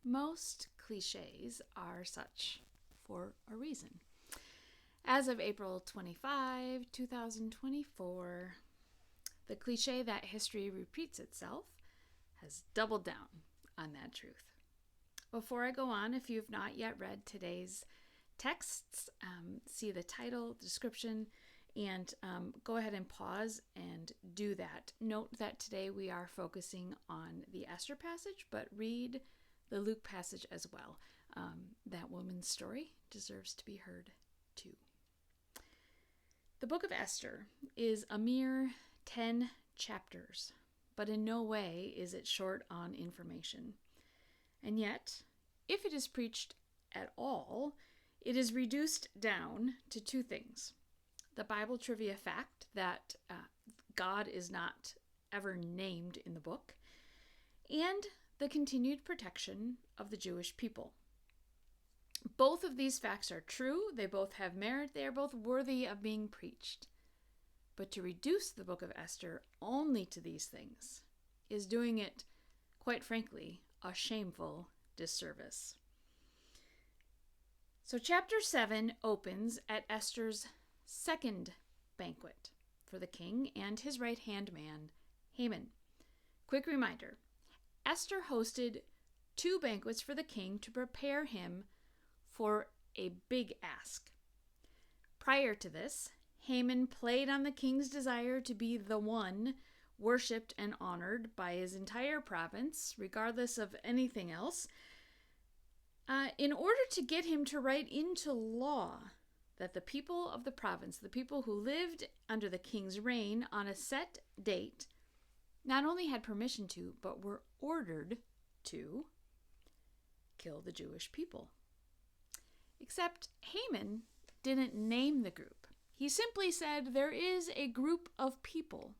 Most cliches are such for a reason. As of April 25, 2024, the cliche that history repeats itself has doubled down on that truth. Before I go on, if you've not yet read today's texts, see the title, description, and go ahead and pause and do that. Note that today we are focusing on the Esther passage, but read the Luke passage as well. That woman's story deserves to be heard too. The book of Esther is a mere 10 chapters, but in no way is it short on information. And yet, if it is preached at all, it is reduced down to two things. The Bible trivia fact that God is not ever named in the book, and the continued protection of the Jewish people. Both of these facts are true. They both have merit. They are both worthy of being preached. But to reduce the book of Esther only to these things is doing it, quite frankly, a shameful disservice. So chapter 7 opens at Esther's second banquet for the king and his right-hand man, Haman. Quick reminder, Esther hosted 2 banquets for the king to prepare him for a big ask. Prior to this, Haman played on the king's desire to be the one worshipped and honored by his entire province, regardless of anything else, in order to get him to write into law that the people of the province, the people who lived under the king's reign on a set date, not only had permission to, but were ordered to kill the Jewish people. Except Haman didn't name the group. He simply said there is a group of people.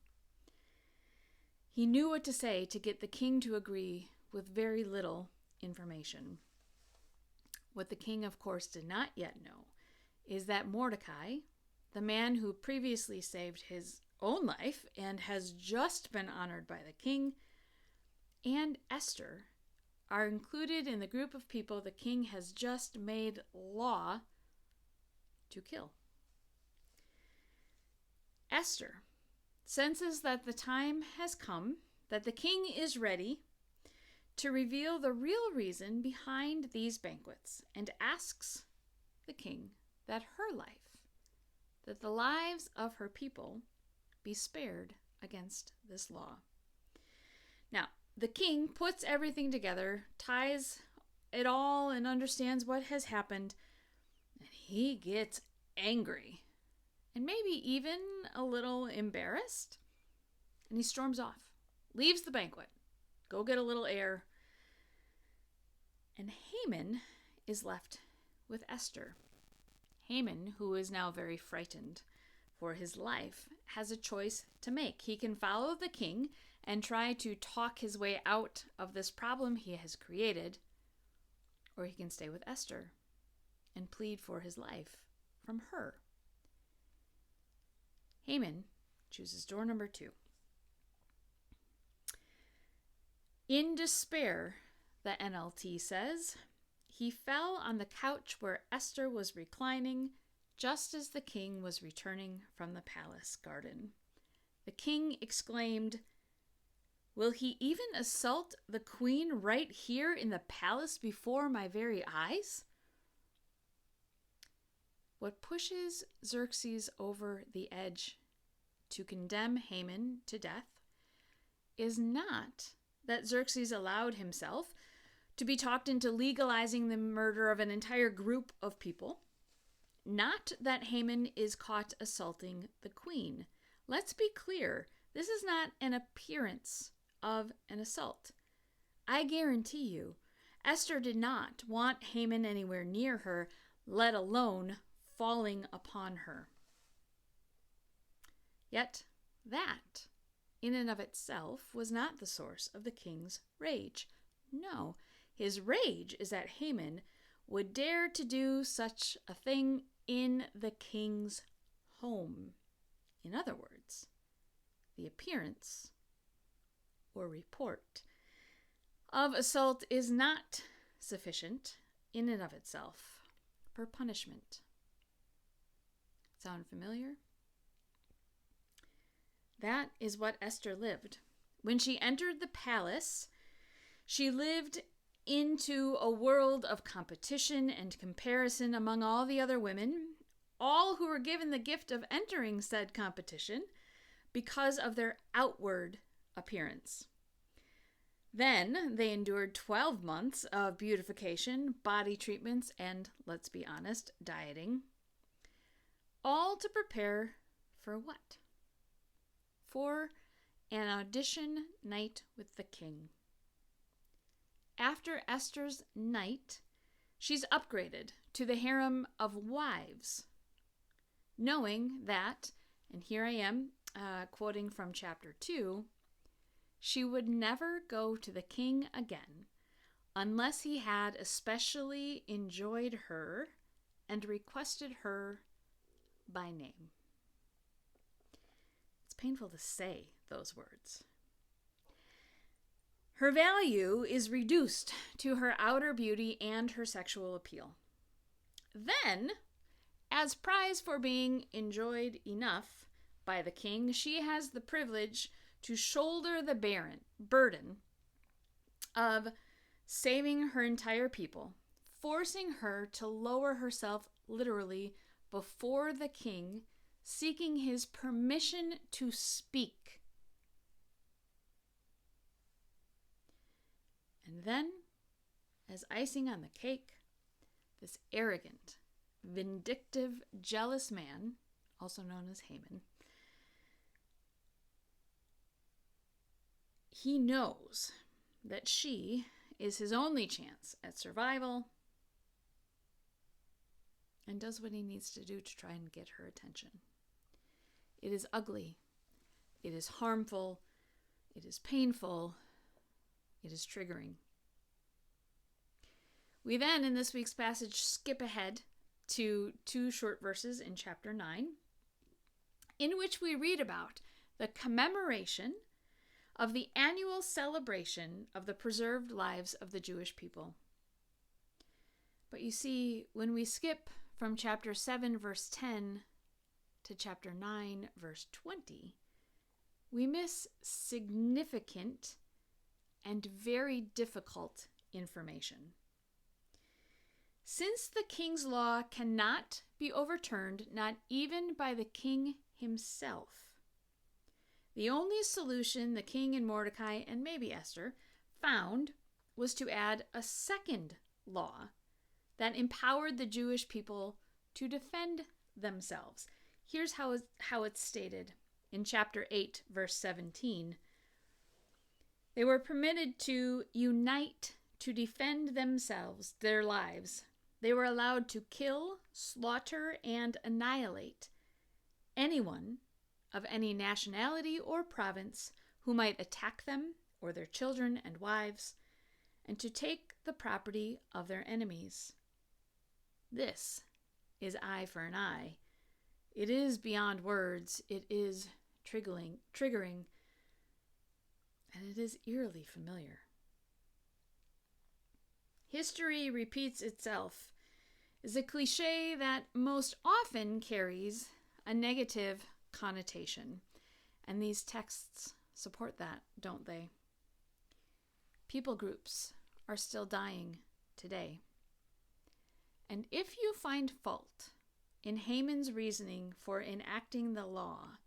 He knew what to say to get the king to agree with very little information. What the king, of course, did not yet know is that Mordecai, the man who previously saved his own life and has just been honored by the king, and Esther are included in the group of people the king has just made law to kill. Esther senses that the time has come, that the king is ready to reveal the real reason behind these banquets, and asks the king that her life, that the lives of her people, be spared against this law. Now, the king puts everything together, ties it all, and understands what has happened, and he gets angry, and maybe even a little embarrassed, and he storms off, leaves the banquet, go get a little air, and Haman is left with Esther. Haman, who is now very frightened for his life, has a choice to make. He can follow the king and try to talk his way out of this problem he has created, or he can stay with Esther and plead for his life from her. Haman chooses door number 2. In despair, the NLT says, he fell on the couch where Esther was reclining, just as the king was returning from the palace garden. The king exclaimed, "Will he even assault the queen right here in the palace before my very eyes?" What pushes Xerxes over the edge to condemn Haman to death is not that Xerxes allowed himself to be talked into legalizing the murder of an entire group of people, not that Haman is caught assaulting the queen. Let's be clear, this is not an appearance of an assault. I guarantee you, Esther did not want Haman anywhere near her, let alone falling upon her. Yet that, in and of itself, was not the source of the king's rage. No, his rage is that Haman would dare to do such a thing in the king's home. In other words, the appearance or report of assault is not sufficient in and of itself for punishment. Sound familiar? That is what Esther lived. When she entered the palace, she lived into a world of competition and comparison among all the other women, all who were given the gift of entering said competition because of their outward appearance. Then they endured 12 months of beautification, body treatments, and, let's be honest, dieting, all to prepare for what? For an audition night with the king. After Esther's night, she's upgraded to the harem of wives, knowing that, and here I am quoting from chapter 2, she would never go to the king again unless he had especially enjoyed her and requested her by name. It's painful to say those words. Her value is reduced to her outer beauty and her sexual appeal. Then, as prize for being enjoyed enough by the king, she has the privilege to shoulder the burden of saving her entire people, forcing her to lower herself literally before the king, seeking his permission to speak. And then, as icing on the cake, this arrogant, vindictive, jealous man, also known as Haman, he knows that she is his only chance at survival and does what he needs to do to try and get her attention. It is ugly. It is harmful. It is painful. It is triggering. We then, in this week's passage, skip ahead to 2 short verses in chapter 9, in which we read about the commemoration of the annual celebration of the preserved lives of the Jewish people. But you see, when we skip from chapter 7, verse 10 to chapter 9, verse 20, we miss significant and very difficult information. Since the king's law cannot be overturned, not even by the king himself, the only solution the king and Mordecai, and maybe Esther, found was to add a second law that empowered the Jewish people to defend themselves. Here's how it's stated in chapter 8, verse 17. They were permitted to unite to defend themselves, their lives. They were allowed to kill, slaughter, and annihilate anyone of any nationality or province who might attack them or their children and wives, and to take the property of their enemies. This is eye for an eye. It is beyond words. It is triggering, and it is eerily familiar. History repeats itself is a cliche that most often carries a negative connotation, and these texts support that, don't they? People groups are still dying today. And if you find fault in Haman's reasoning for enacting the law,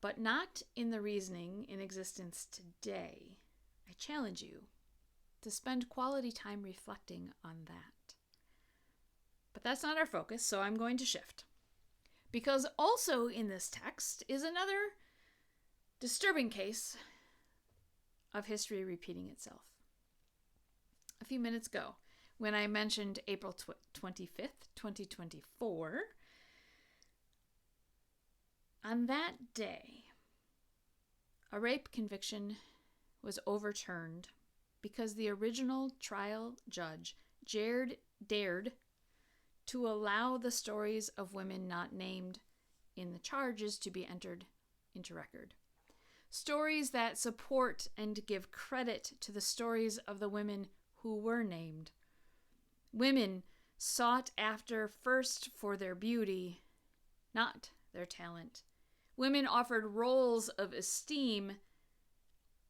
but not in the reasoning in existence today, I challenge you to spend quality time reflecting on that. But that's not our focus, so I'm going to shift. Because also in this text is another disturbing case of history repeating itself. A few minutes ago, when I mentioned April 25th, 2024, on that day, a rape conviction was overturned because the original trial judge dared to allow the stories of women not named in the charges to be entered into record. Stories that support and give credit to the stories of the women who who were named. Women sought after first for their beauty, not their talent. Women offered roles of esteem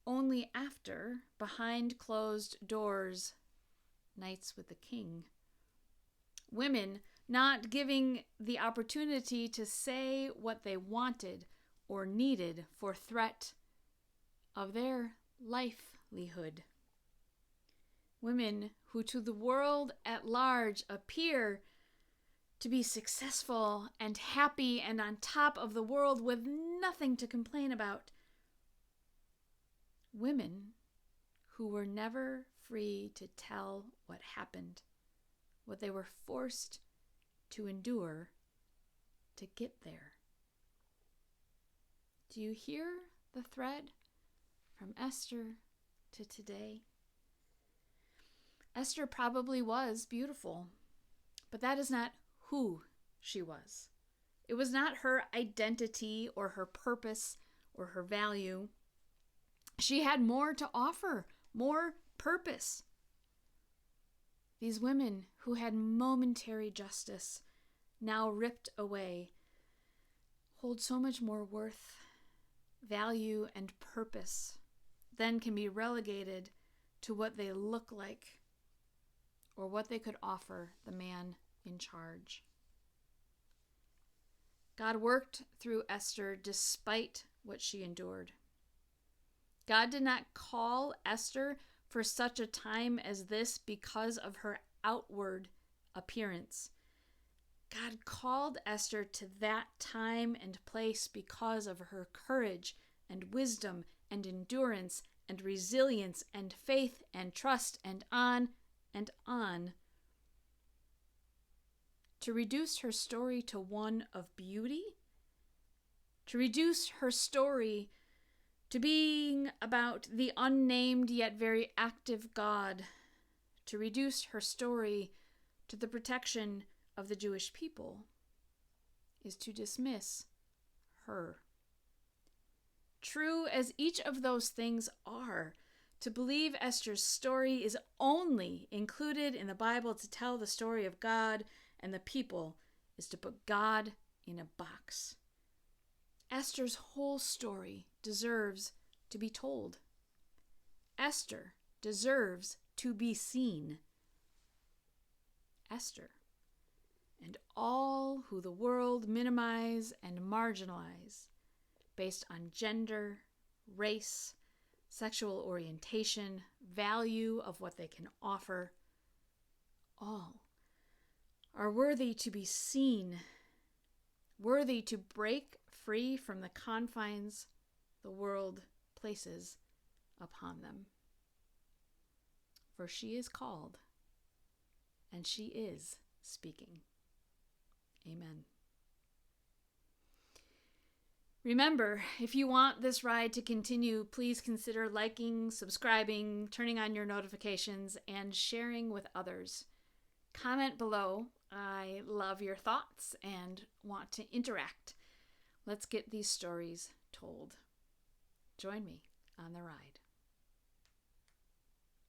only after, behind closed doors, nights with the king. Women not giving the opportunity to say what they wanted or needed for threat of their livelihood. Women who to the world at large appear to be successful and happy and on top of the world with nothing to complain about. Women who were never free to tell what happened, what they were forced to endure to get there. Do you hear the thread from Esther to today? Esther probably was beautiful, but that is not who she was. It was not her identity or her purpose or her value. She had more to offer, more purpose. These women who had momentary justice, now ripped away, hold so much more worth, value, and purpose than can be relegated to what they look like or what they could offer the man in charge. God worked through Esther despite what she endured. God did not call Esther for such a time as this because of her outward appearance. God called Esther to that time and place because of her courage and wisdom and endurance and resilience and faith and trust and on and on. To reduce her story to one of beauty, to reduce her story to being about the unnamed yet very active God, to reduce her story to the protection of the Jewish people, is to dismiss her. True as each of those things are, to believe Esther's story is only included in the Bible to tell the story of God and the people is to put God in a box. Esther's whole story deserves to be told. Esther deserves to be seen. Esther and all who the world minimize and marginalize based on gender, race, sexual orientation, value of what they can offer, all are worthy to be seen, worthy to break free from the confines the world places upon them. For she is called, and she is speaking. Amen. Remember, if you want this ride to continue, please consider liking, subscribing, turning on your notifications, and sharing with others. Comment below. I love your thoughts and want to interact. Let's get these stories told. Join me on the ride.